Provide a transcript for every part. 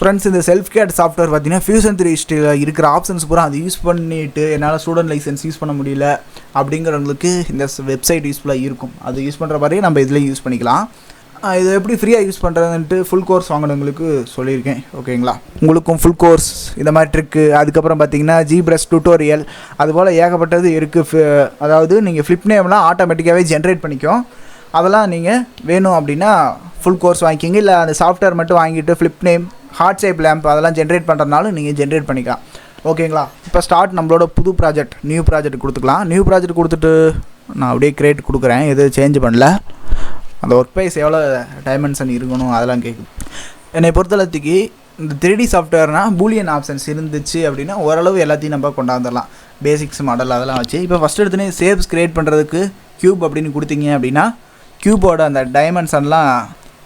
Friends இந்த Selfcad software பார்த்தீங்கன்னா Fusion 3D இருக்கிற ஆப்ஷன்ஸ் பூரா அது யூஸ் பண்ணிட்டு என்னால் ஸ்டூடெண்ட் லைசன்ஸ் யூஸ் பண்ண முடியல அப்படிங்கிறவங்களுக்கு இந்த வெப்சைட் யூஸ்ஃபுல்லாக இருக்கும். அது யூஸ் பண்ணுற மாதிரியே நம்ம இதில் யூஸ் பண்ணிக்கலாம். இது எப்படி ஃப்ரீயாக யூஸ் பண்ணுறதுன்ட்டு ஃபுல் கோர்ஸ் வாங்கினவங்களுக்கு சொல்லியிருக்கேன். ஓகேங்களா, உங்களுக்கும் ஃபுல் கோர்ஸ் இந்த மாதிரி ட்ரிக்கு, அதுக்கப்புறம் பார்த்தீங்கன்னா ஜிப்ரஷ் டியூட்டோரியல் அதுபோல் ஏகப்பட்டது இருக்குது. அதாவது நீங்கள் ஃப்ளிப் நேம்லாம் ஆட்டோமேட்டிக்காகவே ஜென்ரேட் பண்ணிக்கும். அதெல்லாம் நீங்கள் வேணும் அப்படின்னா ஃபுல் கோர்ஸ் வாங்கிக்கிங்க. இல்லை அந்த சாஃப்ட்வேர் மட்டும் வாங்கிட்டு flip name, heart shape lamp அதெல்லாம் ஜென்ரேட் பண்ணுறதுனாலும் நீங்கள் ஜென்ரேட் பண்ணிக்கலாம். ஓகேங்களா, இப்போ ஸ்டார்ட் நம்மளோட புது ப்ராஜெக்ட் நியூ ப்ராஜெக்ட் கொடுத்துக்கலாம். நியூ ப்ராஜெக்ட் கொடுத்துட்டு நான் அப்படியே கிரியேட் கொடுக்குறேன். எதுவும் சேஞ்ச் பண்ணல. அந்த ஒர்க் ப்ரைஸ் எவ்வளோ டைமென்ஷன் இருக்கணும் அதெல்லாம் கேட்குது. என்னை பொறுத்தளவுக்கு இந்த 3D சாஃப்ட்வேர்னால் பூலியன் ஆப்ஷன்ஸ் இருந்துச்சு அப்படின்னா ஓரளவு எல்லாத்தையும் நம்ம கொண்டாந்துடலாம். பேசிக்ஸ் மாடல் அதெல்லாம் வச்சு இப்போ ஃபஸ்ட் எடுத்துனே ஷேப்ஸ் க்ரியேட் பண்ணுறதுக்கு க்யூப் அப்படின்னு கொடுத்தீங்க அப்படின்னா க்யூபோட அந்த டைமென்ஷன்லாம்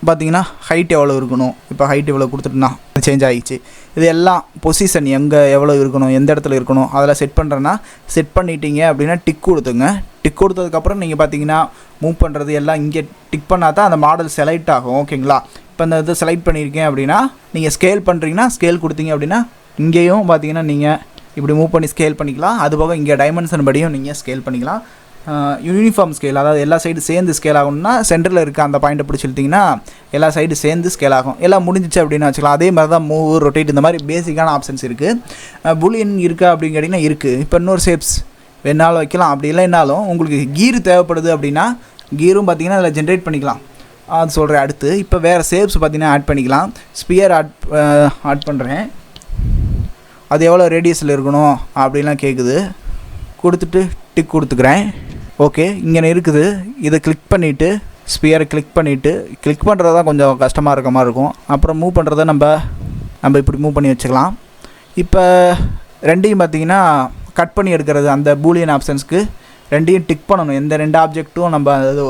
பார்த்தீங்கன்னா ஹைட் எவ்வளோ இருக்கணும். இப்போ ஹைட் எவ்வளோ கொடுத்துட்டுனா சேஞ்ச் ஆகிடுச்சு. இது எல்லாம் பொசிஷன் எங்கே எவ்வளோ இருக்கணும், எந்த இடத்துல இருக்கணும் அதெல்லாம் செட் பண்ணுறேன்னா செட் பண்ணிட்டீங்க அப்படின்னா டிக் கொடுத்துங்க. டிக் கொடுத்ததுக்கப்புறம் நீங்கள் பார்த்தீங்கன்னா மூவ் பண்ணுறது எல்லாம் இங்கே டிக் பண்ணால் தான் அந்த மாடல் செலக்ட் ஆகும். ஓகேங்களா, இப்போ அந்த இது செலக்ட் பண்ணியிருக்கேன் அப்படின்னா நீங்கள் ஸ்கேல் பண்ணுறீங்கன்னா ஸ்கேல் கொடுத்தீங்க அப்படின்னா இங்கேயும் பார்த்தீங்கன்னா நீங்கள் இப்படி மூவ் பண்ணி ஸ்கேல் பண்ணிக்கலாம். அதுபோக இங்கே டைமென்ஷன் படியும் நீங்கள் ஸ்கேல் பண்ணிக்கலாம். யூனிஃபார்ம் ஸ்கேல், அதாவது எல்லா சைடு சேர்ந்து ஸ்கேல் ஆகணும்னா சென்டரில் இருக்க அந்த பாயிண்ட்டை பிடிச்சி இழுத்திங்கன்னா எல்லா சைடு சேர்ந்து ஸ்கேல் ஆகும். எல்லாம் முடிஞ்சிச்சு அப்படின்னு வச்சுக்கலாம். அதே மாதிரி தான் மூவ், ரொட்டேட் இந்த மாதிரி பேசிக்கான ஆப்ஷன்ஸ் இருக்குது. பூலியன் இருக்கா அப்படின்னு கேட்டிங்கன்னா இருக்குது. இப்போ இன்னொரு ஷேப்ஸ் வேணாலும் வைக்கலாம். அப்படி இல்லைனாலும் உங்களுக்கு கீர் தேவைப்படுது அப்படின்னா கீரும் பார்த்திங்கன்னா அதில் ஜென்ரேட் பண்ணிக்கலாம். அது சொல்கிறேன். அடுத்து இப்போ வேறு ஷேப்ஸ் பார்த்திங்கன்னா ஆட் பண்ணிக்கலாம். ஸ்பியர் ஆட் பண்ணுறேன். அது எவ்வளோ ரேடியஸில் இருக்கணும் அப்படின்லாம் கேட்குது. கொடுத்துட்டு டிக் கொடுத்துக்கிறேன். ஓகே, இங்கே இருக்குது. இதை கிளிக் பண்ணிவிட்டு ஸ்பியரை கிளிக் பண்ணிவிட்டு கிளிக் பண்ணுறது தான் கொஞ்சம் கஷ்டமாக இருக்க மாதிரி இருக்கும். அப்புறம் மூவ் பண்ணுறத நம்ம இப்படி மூவ் பண்ணி வச்சுக்கலாம். இப்போ ரெண்டையும் பார்த்திங்கன்னா கட் பண்ணி எடுக்கிறது அந்த பூலியன் ஆப்ஷன்ஸ்க்கு ரெண்டையும் டிக் பண்ணணும். எந்த ரெண்டு ஆப்ஜெக்ட்டும் நம்ம அது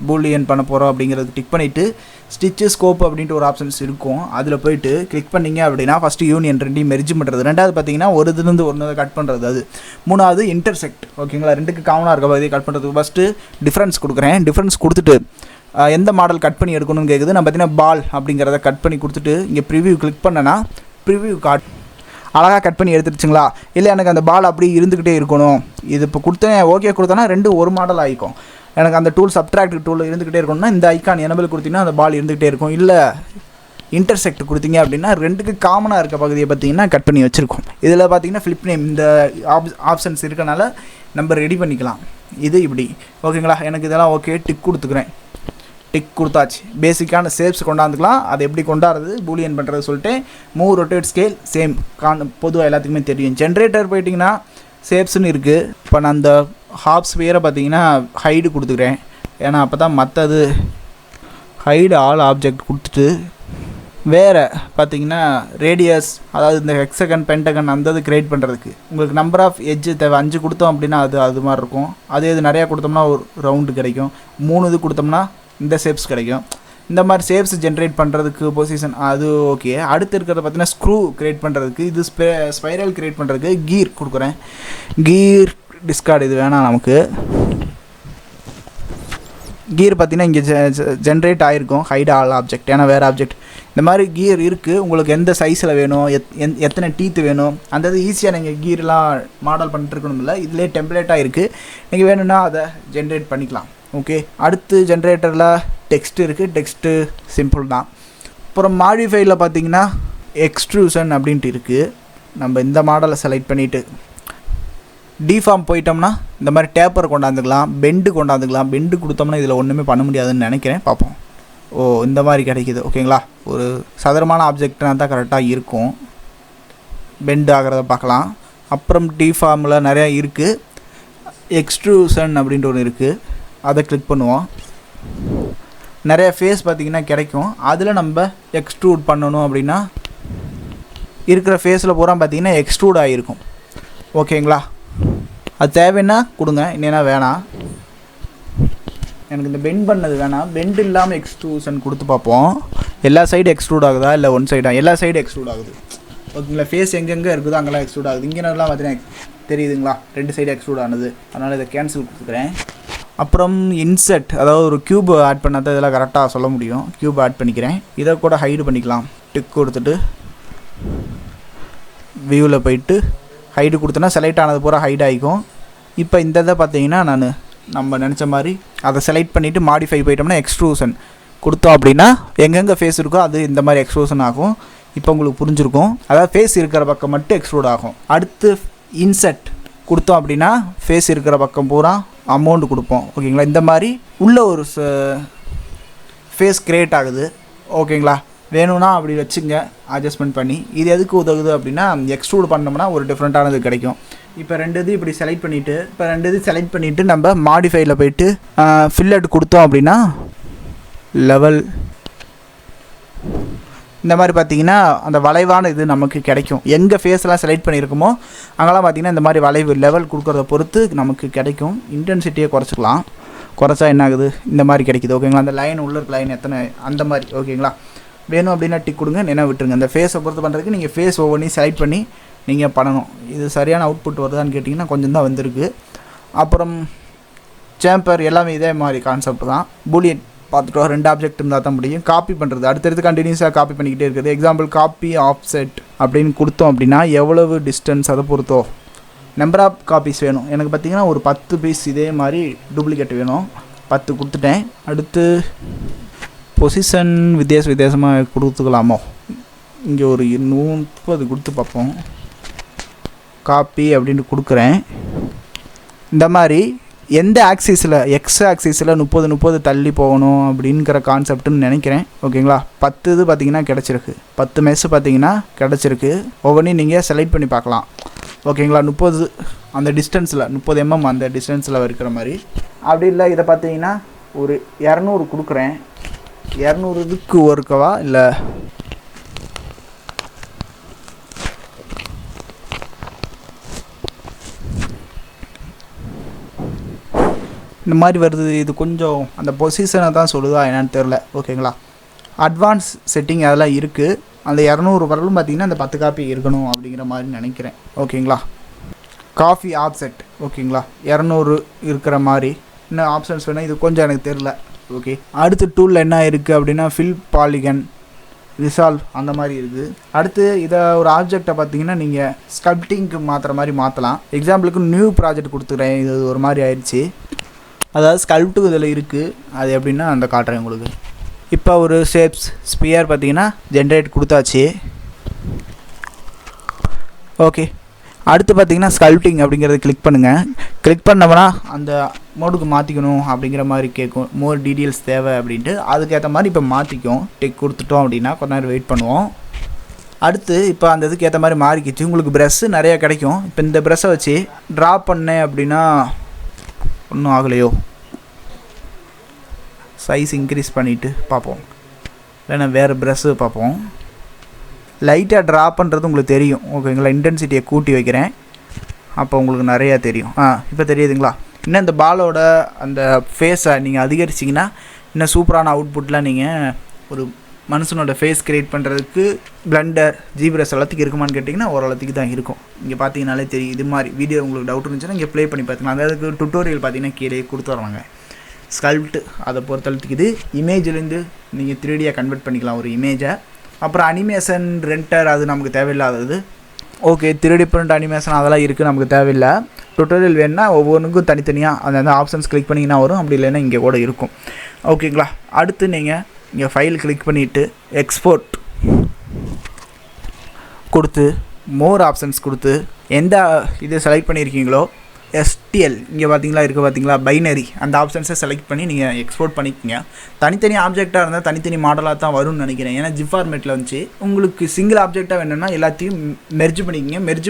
பூலியன் பண்ண போகிறோம் அப்படிங்கிறது டிக் பண்ணிவிட்டு ஸ்டிச்சு ஸ்கோப் அப்படின்ட்டு ஒரு ஆப்ஷன்ஸ் இருக்கும். அதில் போய்ட்டு கிளிக் பண்ணிங்க அப்படின்னா ஃபஸ்ட்டு யூனியன் ரெண்டையும் மெர்ஜ் பண்ணுறது. ரெண்டாவது பார்த்தீங்கன்னா ஒரு இதுலேருந்து ஒன்று கட் பண்ணுறது. அது மூணாவது இன்டர்செக்ட். ஓகேங்களா, ரெண்டுக்கு காமனாக இருக்க பகுதியை கட் பண்ணுறதுக்கு ஃபஸ்ட்டு டிஃப்ரென்ஸ் கொடுக்குறேன். டிஃப்ரென்ஸ் கொடுத்துட்டு எந்த மாடல் கட் பண்ணி எடுக்கணும்னு கேட்குது. நான் பார்த்தீங்கன்னா பால் அப்படிங்கிறத கட் பண்ணி கொடுத்துட்டு இங்கே ப்ரிவியூ கிளிக் பண்ணேன்னா ப்ரிவியூ அழகாக கட் பண்ணி எடுத்துருச்சுங்களா. இல்லை எனக்கு அந்த பால் அப்படி இருந்துக்கிட்டே இருக்கணும், இது இப்போ கொடுத்தேன் ஓகே கொடுத்தேன்னா ரெண்டு ஒரு மாடல் ஆகிக்கும். எனக்கு அந்த டூல் சப்ட்ராக்ட் டூல் இருந்துக்கிட்டே இருக்கணும்னா இந்த ஐக்கான் எனபிள் கொடுத்தீங்கன்னா அந்த பால் இருந்துகிட்டே இருக்கும். இல்லை இன்டர்செக்ட் கொடுத்தீங்க அப்படின்னா ரெண்டுக்கு காமனாக இருக்க பகுதியை பார்த்தீங்கன்னா கட் பண்ணி வச்சுருக்கோம். இதில் பார்த்தீங்கன்னா ஃப்ளிப் நேம் இந்த ஆப்ஷன்ஸ் இருக்கனால நம்ம ரெடி பண்ணிக்கலாம். இது இப்படி ஓகேங்களா. எனக்கு இதெல்லாம் ஓகே டிக் கொடுத்துக்கிறேன். டிக் கொடுத்தாச்சு. பேசிக்கான ஷேப்ஸ் கொண்டாந்துக்கலாம். அது எப்படி கொண்டாடுறது பூலியன் பண்ணுறது சொல்லிட்டு மூவ், ரொட்டேட், ஸ்கேல் சேம் பொதுவாக எல்லாத்துக்குமே தெரியும். ஜென்ரேட்டர் போயிட்டிங்கன்னா ஷேப்ஸ்னு இருக்குது. இப்போ நான் அந்த ஹாப்ஸ் வேறு பார்த்தீங்கன்னா ஹைடு கொடுத்துக்கிறேன். ஏன்னா அப்போ தான் மற்றது ஹைடு ஆல் ஆப்ஜெக்ட் கொடுத்துட்டு வேறு பார்த்தீங்கன்னா ரேடியஸ், அதாவது இந்த ஹெக்ஸகன், பென்டகன் அந்த இது க்ரியேட் பண்ணுறதுக்கு உங்களுக்கு நம்பர் ஆஃப் எட்ஜு தேவை. 5 கொடுத்தோம் அப்படின்னா அது மாதிரி இருக்கும். அதே இது நிறையா கொடுத்தோம்னா ஒரு ரவுண்டு கிடைக்கும். 3 இது கொடுத்தோம்னா இந்த ஷேப்ஸ் கிடைக்கும். இந்த மாதிரி ஷேப்ஸ் ஜென்ரேட் பண்ணுறதுக்கு பொசிஷன் அது ஓகே. அடுத்து இருக்கிறத பார்த்தீங்கன்னா ஸ்க்ரூ க்ரியேட் பண்ணுறதுக்கு, இது ஸ்பைரல் க்ரியேட் பண்ணுறதுக்கு கீர் கொடுக்குறேன். கீர் டிஸ்கார்டு இது வேணாம் நமக்கு. கீர் பார்த்திங்கன்னா இங்கே ஜென்ரேட் ஆகிருக்கும் ஹைட் ஆல் ஆப்ஜெக்ட், ஏன்னா வேறு ஆப்ஜெக்ட் இந்த மாதிரி கீர் இருக்குது. உங்களுக்கு எந்த சைஸில் வேணும், எத்தனை டீத்து வேணும் அந்த இது ஈஸியாக நீங்கள் கீர்லாம் மாடல் பண்ணிட்டு இருக்கணும். இல்லை இதிலே டெம்ப்ளேட்டாக இருக்குது. நீங்கள் வேணும்னா அதை ஜென்ரேட் பண்ணிக்கலாம். ஓகே, அடுத்து ஜென்ரேட்டரில் டெக்ஸ்ட் இருக்குது. டெக்ஸ்ட்டு சிம்பிள் தான். அப்புறம் மாடிஃபையில் பார்த்தீங்கன்னா எக்ஸ்ட்ரூஷன் அப்படின்ட்டு இருக்குது. நம்ம இந்த மாடலை செலக்ட் பண்ணிவிட்டு டிஃபார்ம் போயிட்டோம்னா இந்த மாதிரி டேப்பர் கொண்டாந்துக்கலாம், பெண்டு கொண்டாந்துக்கலாம். பெண்டு கொடுத்தோம்னா இதில் ஒன்றுமே பண்ண முடியாதுன்னு நினைக்கிறேன். பார்ப்போம். இந்த மாதிரி கிடைக்கிது. ஓகேங்களா, ஒரு சதுரமான ஆப்ஜெக்ட்னா தான் கரெக்டாக இருக்கும். பெண்டு ஆகிறத பார்க்கலாம். அப்புறம் டிஃபார்மில் நிறையா இருக்குது. எக்ஸ்ட்ரூஷன் அப்படின்ட்டு ஒன்று இருக்குது. அதை கிளிக் பண்ணுவோம். நிறைய ஃபேஸ் பார்த்திங்கன்னா கிடைக்கும். அதில் நம்ம எக்ஸ்ட்ரூட் பண்ணணும் அப்படின்னா இருக்கிற ஃபேஸில் பூரா பார்த்திங்கன்னா எக்ஸ்ட்ரூட் ஆகிருக்கும். ஓகேங்களா, அது தேவைன்னா கொடுங்க, இல்லைன்னா வேணாம். எனக்கு இந்த பெண்ட் பண்ணது வேணாம். பெண்ட் இல்லாமல் எக்ஸ்ட்ரூஷன் கொடுத்து பார்ப்போம். எல்லா சைடு எக்ஸ்ட்ரூட் ஆகுதா இல்லை ஒன் சைடா? எல்லா சைடு எக்ஸ்ட்ரூட் ஆகுது. ஓகேங்களா, ஃபேஸ் எங்கெங்கே இருக்குதோ அங்கெல்லாம் எக்ஸ்ட்ரூட் ஆகுது. இங்கே நல்லா பார்த்தீங்கன்னா தெரியுதுங்களா, 2 சைடு எக்ஸ்ட்ரூட் ஆனது. அதனால் இதை கேன்சல் கொடுத்துக்கிறேன். அப்புறம் இன்செர்ட், அதாவது ஒரு க்யூப் ஆட் பண்ணால் தான் இதெல்லாம் கரெக்டாக சொல்ல முடியும். க்யூப் ஆட் பண்ணிக்கிறேன். இதை கூட ஹைடு பண்ணிக்கலாம். டிக் கொடுத்துட்டு வியூவில் போயிட்டு ஹைடு கொடுத்தோன்னா செலக்ட் ஆனது பூரா ஹைட் ஆகிக்கும். இப்போ இந்த இதை பார்த்தீங்கன்னா நம்ம நினச்ச மாதிரி அதை செலக்ட் பண்ணிவிட்டு மாடிஃபை போயிட்டோம்னா எக்ஸ்ட்ரூஷன் கொடுத்தோம் அப்படின்னா எங்கெங்கே ஃபேஸ் இருக்கோ அது இந்த மாதிரி எக்ஸ்ட்ரூஷன் ஆகும். இப்போ உங்களுக்கு புரிஞ்சிருக்கும். அதாவது ஃபேஸ் இருக்கிற பக்கம் மட்டும் எக்ஸ்ட்ரூட் ஆகும். அடுத்து இன்செர்ட் கொடுத்தோம் அப்படின்னா ஃபேஸ் இருக்கிற பக்கம் பூரா அமௌண்ட் கொடுப்போம். ஓகேங்களா? இந்த மாதிரி உள்ள ஒரு ஃபேஸ் க்ரியேட் ஆகுது. ஓகேங்களா? வேணும்னா அப்படி வச்சுங்க அட்ஜஸ்ட்மெண்ட் பண்ணி. இது எதுக்கு உதவுது அப்படின்னா எக்ஸ்ட்ரூட் பண்ணோம்னா ஒரு டிஃப்ரெண்ட்டானது கிடைக்கும். இப்போ ரெண்டு இது இப்படி செலக்ட் பண்ணிவிட்டு நம்ம மாடிஃபைல போயிட்டு ஃபில்லட் கொடுத்தோம் அப்படின்னா லெவல் இந்த மாதிரி பார்த்தீங்கன்னா அந்த வளைவான இது நமக்கு கிடைக்கும். எங்கே ஃபேஸ்லாம் செலக்ட் பண்ணியிருக்குமோ அங்கெல்லாம் பார்த்திங்கன்னா இந்த மாதிரி வளைவு லெவல் கொடுக்குறத பொறுத்து நமக்கு கிடைக்கும். இன்டென்சிட்டியை குறைச்சிக்கலாம். குறைச்சா என்ன ஆகுது? இந்த மாதிரி கிடைக்குது. ஓகேங்களா? அந்த லைன் உள்ள இருக்க லைன் எத்தனை அந்த மாதிரி. ஓகேங்களா? வேணும் அப்படின்னா டிக் கொடுங்க, நினைவு விட்டுருங்க. அந்த ஃபேஸை பொறுத்து பண்ணுறதுக்கு நீங்கள் ஃபேஸ் ஒவ்வொன்றையும் செலக்ட் பண்ணி நீங்கள் பண்ணணும். இது சரியான அவுட்புட் வருதான்னு கேட்டிங்கன்னா கொஞ்சம் தான் வந்திருக்கு. அப்புறம் சேம்பர் எல்லாமே இதே மாதிரி கான்செப்ட் தான். பூலியன் பார்த்துட்டோம். 2 ஆப்ஜெக்ட் இருந்தால் தான் முடியும். காப்பி பண்ணுறது அடுத்தடுத்து கண்டினியூஸாக காப்பி பண்ணிக்கிட்டே இருக்குது. எக்ஸாம்பிள் காப்பி ஆஃப்செட் அப்படின்னு கொடுத்தோம் அப்படின்னா எவ்வளவு டிஸ்டன்ஸ் அதை பொறுத்தோ நம்பர் ஆஃப் காப்பீஸ் வேணும். எனக்கு பார்த்திங்கன்னா ஒரு 10 பீஸ் இதே மாதிரி டூப்ளிகேட் வேணும். 10 கொடுத்துட்டேன். அடுத்து பொசிஷன் வித்தியாசமாக கொடுத்துக்கலாமோ? இங்கே ஒரு 30 கொடுத்து பார்ப்போம். காப்பி அப்படின்ட்டு கொடுக்குறேன். இந்த மாதிரி எந்த ஆக்சிஸில் எக்ஸ் ஆக்சிஸில் 30 தள்ளி போகணும் அப்படிங்கிற கான்செப்ட்னு நினைக்கிறேன். ஓகேங்களா? 10 இது பார்த்திங்கன்னா கிடச்சிருக்கு. 10 மெஸ்ஸு பார்த்திங்கன்னா கிடச்சிருக்கு. ஒவ்வொன்றையும் நீங்கள் செலக்ட் பண்ணி பார்க்கலாம். ஓகேங்களா? 30 அந்த டிஸ்டன்ஸில் 30 mm அந்த டிஸ்டன்ஸில் இருக்கிற மாதிரி. அப்படி இல்லை இதை பார்த்தீங்கன்னா ஒரு 200 கொடுக்குறேன். 200 இதுக்கு ஒர்க்கவா இல்லை இந்த மாதிரி வருது. இது கொஞ்சம் அந்த பொசிஷனை தான் சொல்லுதா என்னன்னு தெரில. ஓகேங்களா? அட்வான்ஸ் செட்டிங் அதெல்லாம் இருக்குது. அந்த 200 வரலும் பார்த்திங்கன்னா அந்த 10 காப்பி இருக்கணும் அப்படிங்கிற மாதிரி நினைக்கிறேன். ஓகேங்களா? Coffee offset. ஓகேங்களா? 200 இருக்கிற மாதிரி இன்னும் ஆப்ஷன்ஸ் வேணும். இது கொஞ்சம் எனக்கு தெரில. ஓகே. அடுத்து டூலில் என்ன இருக்குது அப்படின்னா ஃபில் பாலிகன் ரிசால்வ் அந்த மாதிரி இருக்குது. அடுத்து இதை ஒரு ஆப்ஜெக்டை பார்த்தீங்கன்னா நீங்கள் ஸ்கல்ப்டிங்க்கு மாற்றுற மாதிரி மாற்றலாம். எக்ஸாம்பிளுக்கு நியூ ப்ராஜெக்ட் கொடுத்துக்கிறேன். இது ஒரு மாதிரி ஆயிடுச்சு. அதாவது ஸ்கல்ப்ட்டு இதில் இருக்குது. அது எப்படின்னா அந்த காட்டுறேன் உங்களுக்கு. இப்போ ஒரு ஷேப்ஸ் ஸ்பியர் பார்த்தீங்கன்னா ஜென்ரேட் கொடுத்தாச்சு. ஓகே. அடுத்து பார்த்தீங்கன்னா ஸ்கல்ப்டிங் அப்படிங்கிறத கிளிக் பண்ணுங்கள். கிளிக் பண்ணோம்னா அந்த மோடுக்கு மாற்றிக்கணும் அப்படிங்கிற மாதிரி கேட்கும். மோர் டீட்டெயில்ஸ் தேவை அப்படின்ட்டு அதுக்கேற்ற மாதிரி இப்போ மாற்றிக்கும். டிக் கொடுத்துட்டோம் அப்படின்னா கொஞ்ச நேரம் வெயிட் பண்ணுவோம். அடுத்து இப்போ அந்த இதுக்கு ஏற்ற மாதிரி மாறிக்கிச்சு. உங்களுக்கு ப்ரெஷ்ஷு நிறையா கிடைக்கும். இப்போ இந்த ப்ரெஷ்ஷை வச்சு ட்ரா பண்ணேன் அப்படின்னா ஒன்றும் ஆகலையோ? சைஸ் இன்க்ரீஸ் பண்ணிவிட்டு பார்ப்போம். இல்லைன்னா வேறு ப்ரெஷ்ஷு பார்ப்போம். லைட்டாக ட்ரா பண்ணுறது உங்களுக்கு தெரியும். ஓகேங்களா? இன்டென்சிட்டியை கூட்டி வைக்கிறேன். அப்போ உங்களுக்கு நிறையா தெரியும். இப்போ தெரியுதுங்களா? இன்னும் இந்த பாலோட அந்த ஃபேஸை நீங்கள் அதிகரிச்சிங்கன்னா இன்னும் சூப்பரான அவுட்புட்டில் நீங்கள் ஒரு மனுஷனோட ஃபேஸ் க்ரியேட் பண்ணுறதுக்கு பிளண்டர் ஜிபிஎஸ் எல்லாத்துக்கு இருக்குமான்னு கேட்டிங்கன்னா ஓரளவுக்கு தான் இருக்கும். இங்கே பார்த்தீங்கனாலே தெரியும். இது மாதிரி வீடியோ உங்களுக்கு டவுட் இருந்துச்சுன்னா இங்கே ப்ளே பண்ணி பார்த்துக்கலாம். அதாவது டுட்டோரியல் பார்த்தீங்கன்னா கீழே கொடுத்துட்றாங்க. ஸ்கல்ப்ட் அதை பொறுத்தளவுக்கு இது இமேஜ்லேருந்து நீங்கள் 3Dயாக கன்வெர்ட் பண்ணிக்கலாம் ஒரு இமேஜை. அப்புறம் அனிமேஷன் ரெண்டர் அது நமக்கு தேவையில்லாதது. ஓகே. 3D பிரிண்ட் அனிமேஷன் அதெல்லாம் இருக்குது, நமக்கு தேவையில்லை. டுட்டோரியல் வேணுன்னா ஒவ்வொன்றுக்கும் தனித்தனியாக அந்த ஆப்ஷன்ஸ் கிளிக் பண்ணிங்கன்னா வரும். அப்படி இல்லைன்னா இங்கே கூட இருக்கும். ஓகேங்களா? அடுத்து நீங்கள் இங்கே ஃபைல் கிளிக் பண்ணிவிட்டு எக்ஸ்போர்ட் கொடுத்து மோர் ஆப்ஷன்ஸ் கொடுத்து எந்த இது செலக்ட் பண்ணியிருக்கீங்களோ STL இங்கே பார்த்தீங்களா இருக்குது பார்த்தீங்களா பைனரி அந்த ஆப்ஷன்ஸை செலக்ட் பண்ணி நீங்கள் எக்ஸ்போர்ட் பண்ணிக்கோங்க. தனித்தனி ஆப்ஜெக்டாக இருந்தால் தனித்தனி மாடலாக தான் வரும்னு நினைக்கிறேன். ஏன்னா ஜிப் ஃபார்மேட்டில் வந்துச்சு. உங்களுக்கு சிங்கிள் ஆப்ஜெக்டாக வேணும்னா எல்லாத்தையும் மெர்ஜ் பண்ணிக்கோங்க. மெர்ஜ்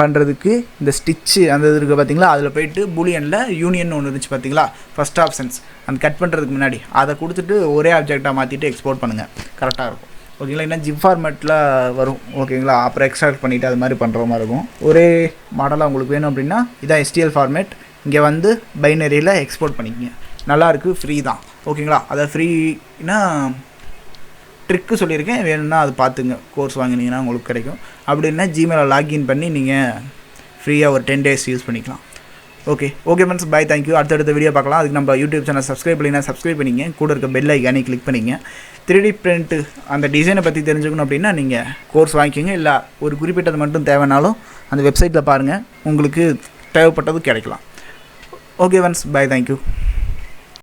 பண்ணுறதுக்கு இந்த ஸ்டிச்சு அந்த இது இருக்குது பார்த்தீங்களா, அதில் போய்ட்டு பூலியனில் யூனியன் ஒன்று இருந்துச்சு பார்த்தீங்களா ஃபஸ்ட் ஆப்ஷன்ஸ் அந்த கட் பண்ணுறதுக்கு முன்னாடி அதை கொடுத்துட்டு ஒரே ஆப்ஜெக்டாக மாற்றிட்டு எக்ஸ்போர்ட் பண்ணுங்கள். கரெக்டாக இருக்கும். ஓகேங்களா? ஏன்னா ஜிப் ஃபார்மேட்டில் வரும். ஓகேங்களா? அப்புறம் எக்ஸ்ட்ராக்ட் பண்ணிவிட்டு அது மாதிரி பண்ணுற மாதிரி இருக்கும். ஒரே மாடலாக உங்களுக்கு வேணும் அப்படின்னா இதான் STL ஃபார்மேட். இங்கே வந்து பைனரியில் எக்ஸ்போர்ட் பண்ணிக்கங்க. நல்லாயிருக்கு. ஃப்ரீ தான். ஓகேங்களா? அதை ஃப்ரீனா ட்ரிக்கு சொல்லியிருக்கேன். வேணும்னா அது பார்த்துங்க. கோர்ஸ் வாங்கினீங்கன்னா உங்களுக்கு கிடைக்கும். அப்படின்னா ஜிமெயிலில் லாகின் பண்ணி நீங்கள் ஃப்ரீயாக ஒரு 10 days யூஸ் பண்ணிக்கலாம். Okay friends, bye. தேங்க்யூ. அடுத்தடுத்த வீடியோ பார்க்கலாம். அதுக்கு நம்ம யூடியூப் சேனல் சப்ஸ்கிரைப் பண்ணிங்கன்னா சப்ஸ்கிரைப் பண்ணிங்க. கூட இருக்க பெல் ஐக்கானே கிளிக் பண்ணிங்க. 3D பிரிண்ட்டு அந்த டிசைனை பற்றி தெரிஞ்சுக்கணும் அப்படின்னா நீங்கள் கோர்ஸ் வாங்கிக்கோங்க. இல்லை ஒரு குறிப்பிட்டது மட்டும் தேவைனாலும் அந்த வெப்சைட்டில் பாருங்கள், உங்களுக்கு தேவைப்பட்டது கிடைக்கலாம். Okay once, bye, thank you.